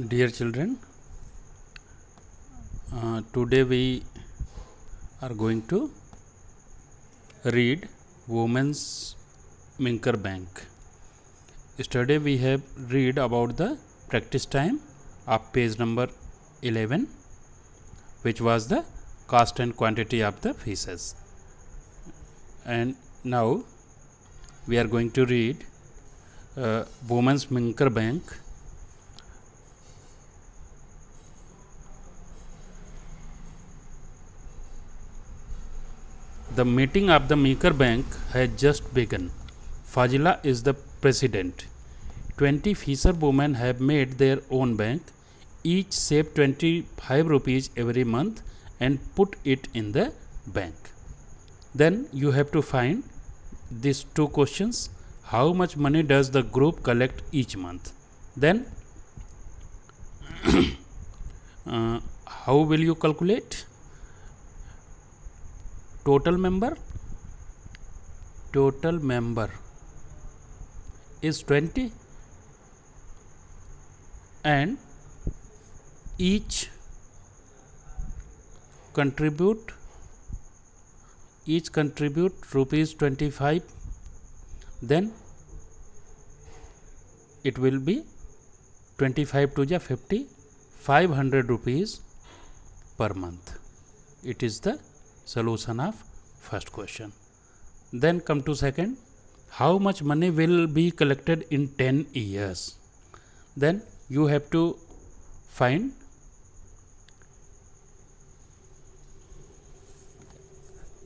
Dear children, today we are going to read Women's Minker Bank. Yesterday we have read about the practice time of page number 11, which was the cost and quantity of the fishes. And now we are going to read Women's Minker Bank. The meeting of the Minker Bank has just begun. Fazila is the president. 20 fisherwomen have made their own bank. Each save 25 rupees every month and put it in the bank. Then you have to find these two questions. How much money does the group collect each month? Then how will you calculate? Total member is 20 and each contribute rupees 25, then it will be 25 to the 50, 500 rupees per month. It is the solution of first question. Then come to second. How much money will be collected in 10 years? Then you have to find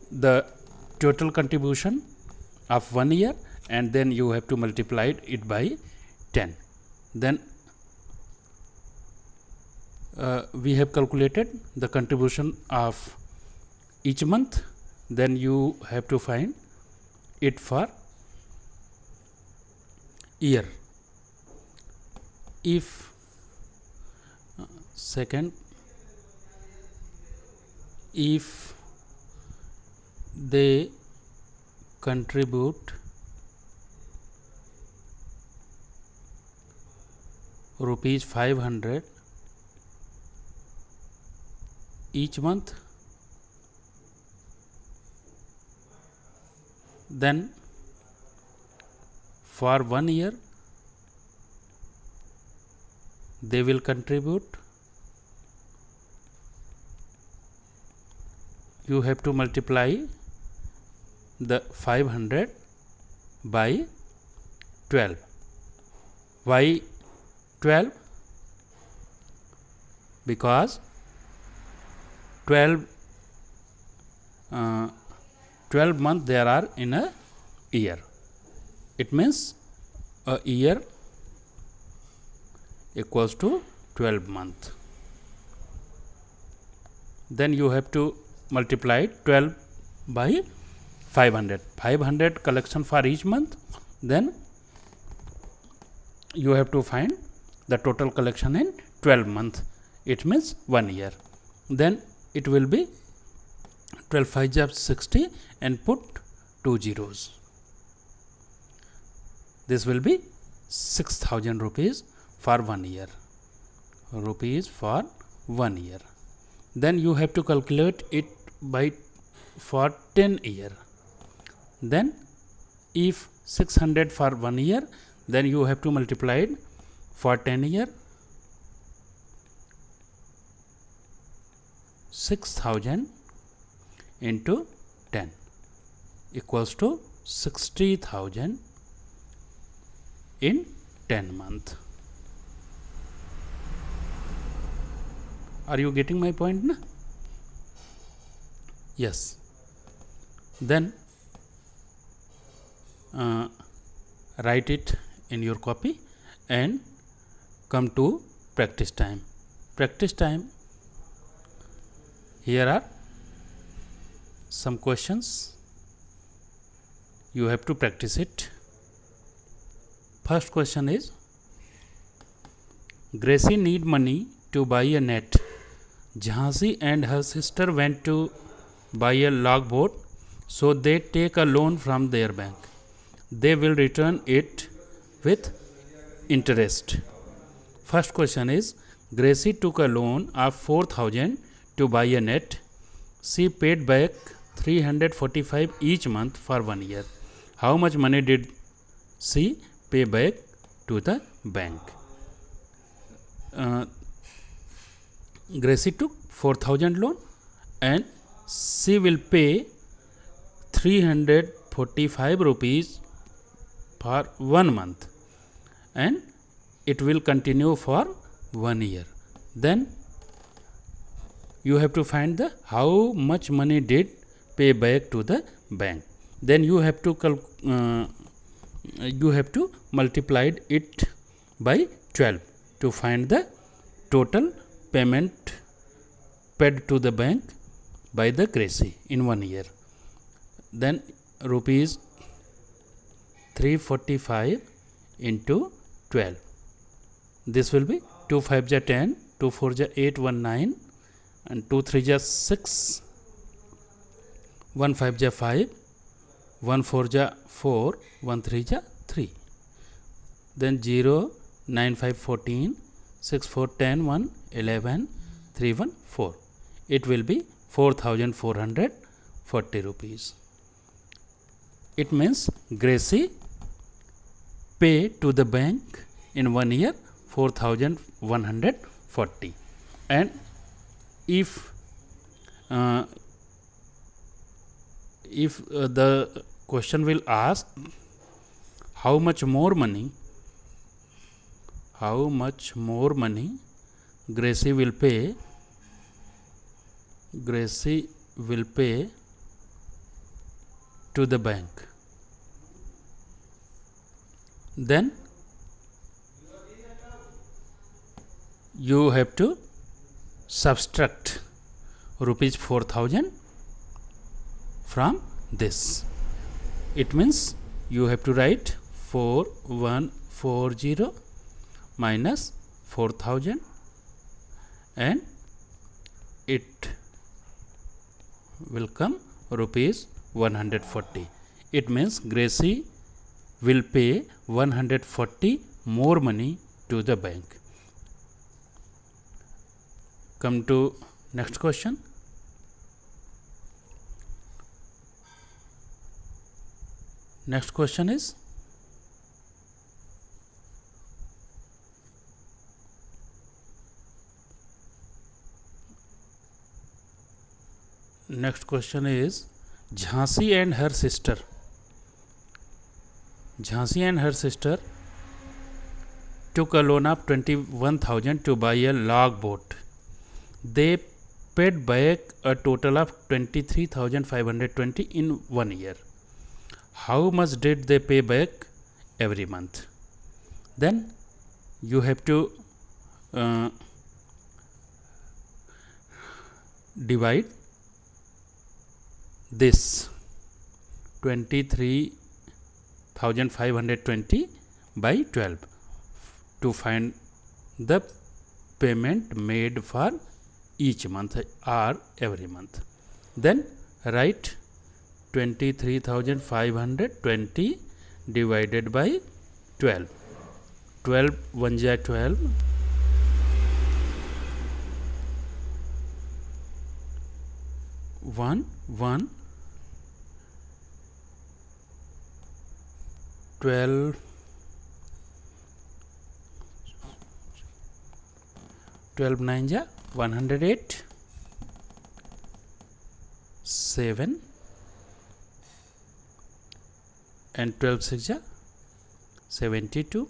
the total contribution of 1 year and then you have to multiply it by 10. Then we have calculated the contribution of each month. Then you have to find it for year. If if they contribute rupees 500 each month, then for 1 year they will contribute, you have to multiply the 500 by 12. Why 12? Because 12 months there are in a year. It means a year equals to 12 months. Then you have to multiply 12 by 500. 500 collection for each month. Then you have to find the total collection in 12 months. It means 1 year. Then it will be 12 5 is 60 and put 2 zeros. This will be 6,000 rupees for 1 year. Then you have to calculate it by for 10 year. Then if 600 for 1 year, then you have to multiply it for 10 year. 6,000 into 10 equals to 60,000 in 10 months. Are you getting my point? Na? Yes. Then write it in your copy and come to practice time. Here are some questions. You have to practice it. First question is, Gracie need money to buy a net. Jhansi and her sister went to buy a log boat, so they take a loan from their bank. They will return it with interest. first question is, Gracie took a loan of 4,000 to buy a net. She paid back 345 each month for 1 year. How much money did she pay back to the bank? Gracie took 4,000 loan and she will pay 345 rupees for 1 month, and it will continue for 1 year. Then you have to find the how much money did pay back to the bank. Then you have to multiply it by 12 to find the total payment paid to the bank by the Gracie in 1 year. Then rupees 345 into 12. This will be 2 5 ja 10, 2 4 ja 8, 1 9, and 2 3 ja 6, 1 5 ja 5, 1 4 ja 4, 1 3 ja 3. Then 0, 9 5 14, 6 4 10, 1 11, 3 1 4. It will be 4,440 rupees. It means Gracie pay to the bank in 1 year 4,140. And if the question will ask how much more money Gracie will pay to the bank, then you have to subtract rupees 4,000 from this. It means you have to write 4140 minus 4,000, and it will come rupees 140. It means Gracie will pay 140 more money to the bank. Come to next question. Next question is, Jhansi and her sister took a loan of 21,000 to buy a log boat. They paid back a total of 23,520 in 1 year. How much did they pay back every month? Then you have to divide this 23,520 by 12 to find the payment made for each month or every month. Then write 23,520 divided by 12. 12 1 ja 12, 1 1, 12 12 9 ja 108, 7, and 12 6 ja 72,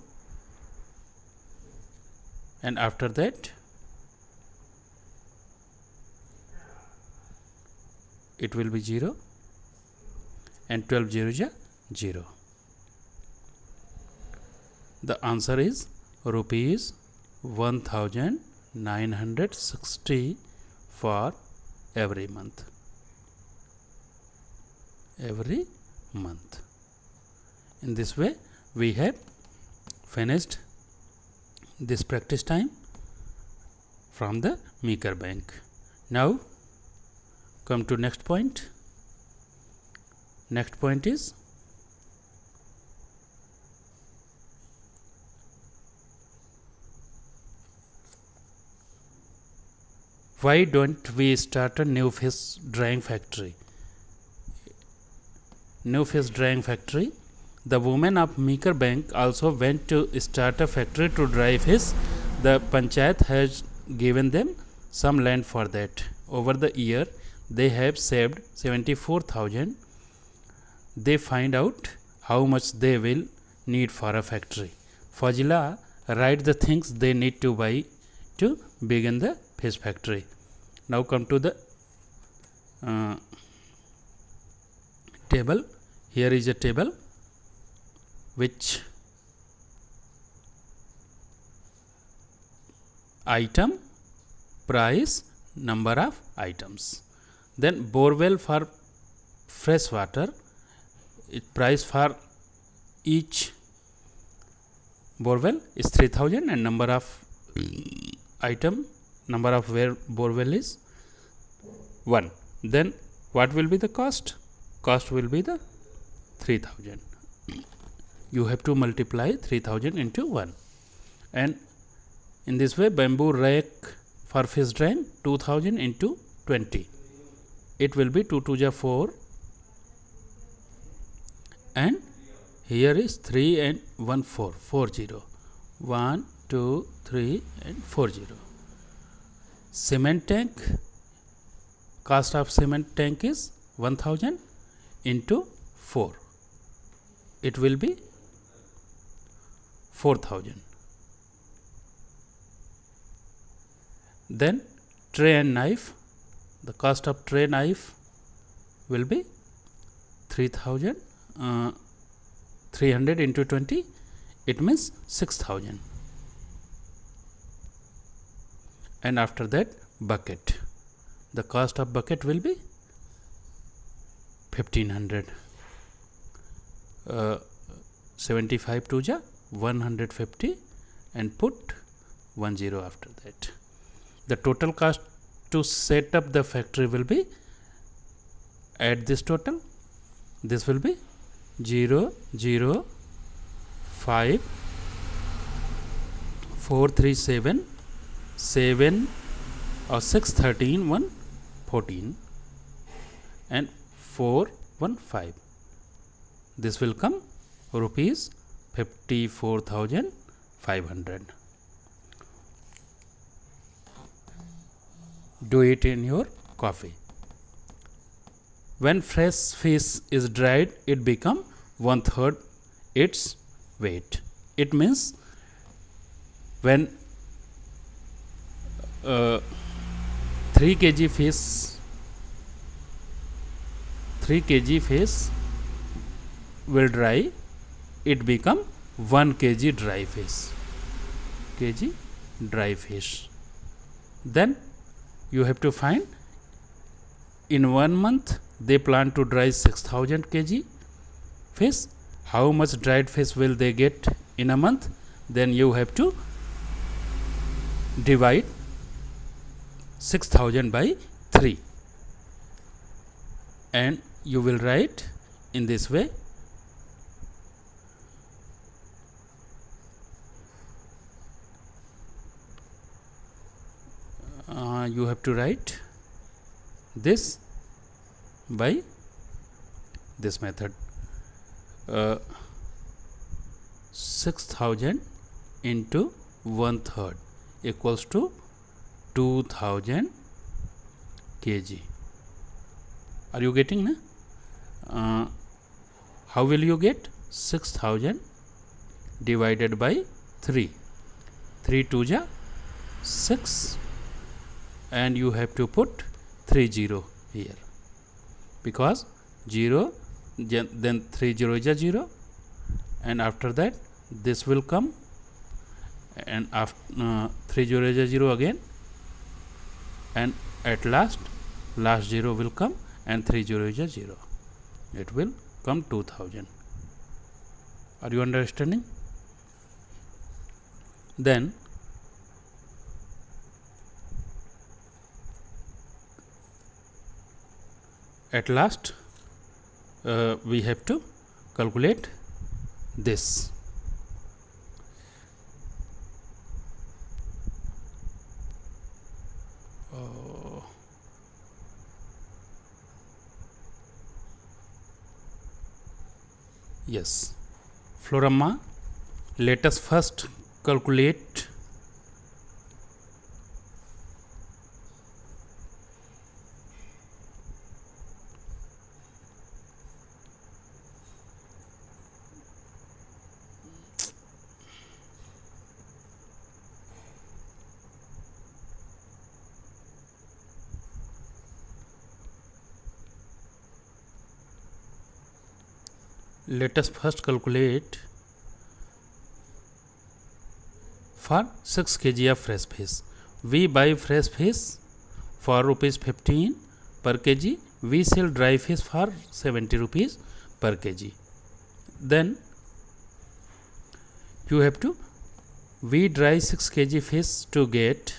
and after that it will be 0, and 12 0 ja 0. The answer is rupees 1,960 for every month. In this way we have finished this practice time from the Meeker Bank. Now come to next point. Next point is why don't we start a new fish drying factory? New fish drying factory. The women of Meeker Bank also went to start a factory to dry fish. The panchayat has given them some land for that. Over the year, they have saved 74,000. They find out how much they will need for a factory. Fazila write the things they need to buy to begin the fish factory. Now come to the table. Here is a table which item, price, number of items. Then borewell for fresh water, price for each borewell is 3,000 and number of item, number of where borewell is 1. Then what will be the cost? Cost will be the 3,000. You have to multiply 3,000 into 1. And in this way, bamboo rack for fish drying 2,000 into 20. It will be 2 2 ja 4. And here is 3 and 1 4. 40. 1, 2, 3 and 40. Cement tank. Cost of cement tank is 1,000 into 4. It will be 4,000. Then tray and knife. The cost of tray knife will be 3,000. 300 into 20. It means 6,000. And after that, bucket. The cost of bucket will be 1,500. 75 to ja 150 and put 10 after that. The total cost to set up the factory will be, add this total, this will be 0 0 5 4 3 7 7 or 6 13 1 14 and 4 1 5. This will come rupees 54,500. Do it in your coffee. When fresh fish is dried, it become 1/3 its weight. It means when 3 kg fish will dry, it become 1 kg dry fish. Then you have to find, in 1 month they plan to dry 6,000 kg fish. How much dried fish will they get in a month? Then you have to divide 6,000 by 3 and you will write in this way. You have to write this by this method. 6,000 into 1/3 equals to 2,000 kg. Are you getting? Na? How will you get? 6,000 divided by 3. 3 2 ja 6 and you have to put 30 here because 0, then 30 is a 0 and after that this will come and after 30 is a 0 again and at last 0 will come and 30 is a 0. It will come 2,000. Are you understanding? Then at last we have to calculate this. Yes. Floramma, let us first calculate for 6 kg of fresh fish. We buy fresh fish for rupees 15 per kg. We sell dry fish for 70 rupees per kg. Then you have to, we dry 6 kg fish to get,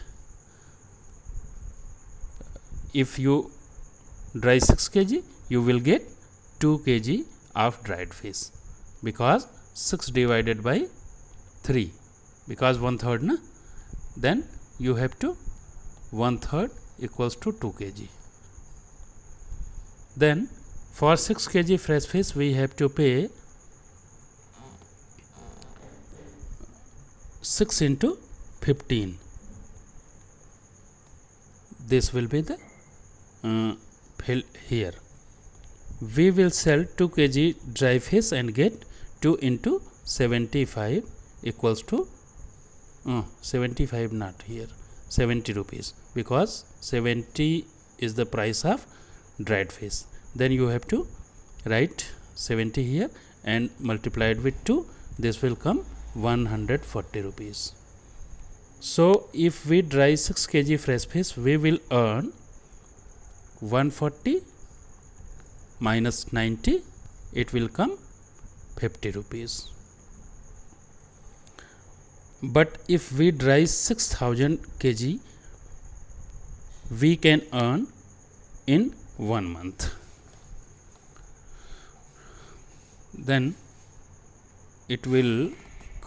if you dry 6 kg you will get 2 kg of dried fish, because 6 divided by 3, because 1/3 na, then you have to 1/3 equals to 2 kg. Then for 6 kg fresh fish we have to pay 6 into 15. This will be the here. We will sell 2 kg dry fish and get 2 into 75 equals to 75, not here, 70 rupees, because 70 is the price of dried fish. Then you have to write 70 here and multiply it with 2. This will come 140 rupees. So if we dry 6 kg fresh fish, we will earn 140 minus 90, it will come 50 rupees. But if we dry 6000 kg, we can earn in 1 month. Then it will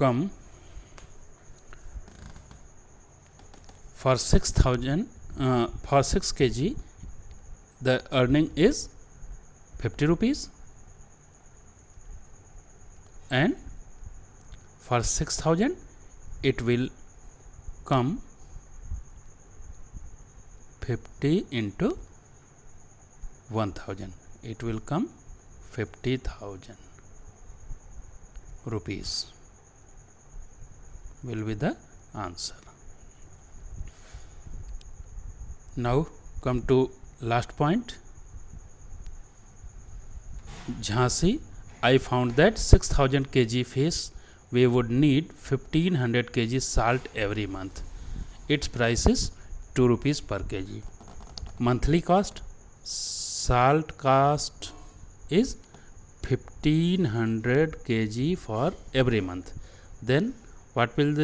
come for 6000 for 6 kg the earning is 50 rupees, and for 6000 it will come 50 into 1000, it will come 50,000 rupees will be the answer. Now come to last point. Jhansi, I found that 6000 kg fish we would need 1500 kg salt every month. Its price is 2 rupees per kg. Monthly cost, salt cost is 1500 kg for every month. Then what will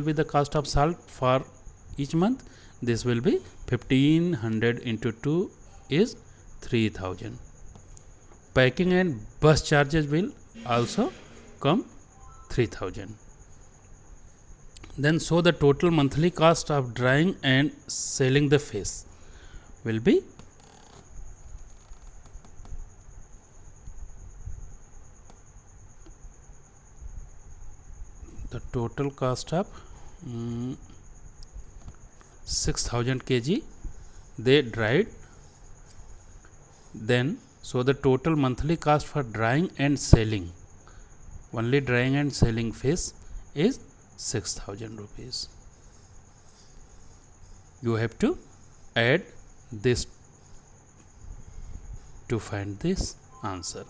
be the cost of salt for each month? This will be 1500 into 2 is 3000. Packing and bus charges will also come 3000. Then so the total monthly cost of drying and selling the fish will be the total cost of 6000 kg they dried. Then so the total monthly cost for drying and selling, only drying and selling fish, is 6000 rupees. You have to add this to find this answer.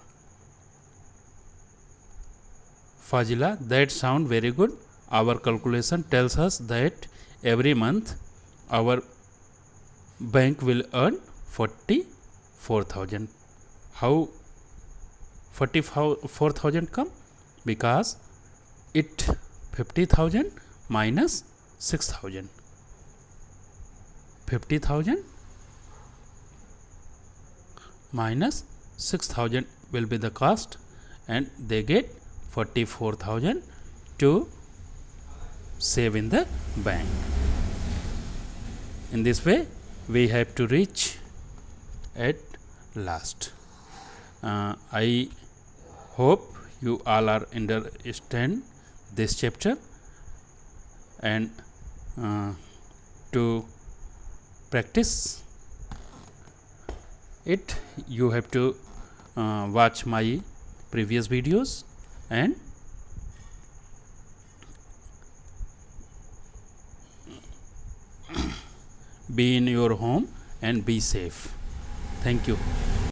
Fazila, that sound very good. Our calculation tells us that every month our bank will earn 44,000. How 44,000 come? Because it 50,000 minus 6,000. 50,000 minus 6,000 will be the cost, and they get 44,000 to save in the bank. In this way we have to reach at last. I hope you all are understand this chapter, and to practice it you have to watch my previous videos and be in your home and be safe. Thank you.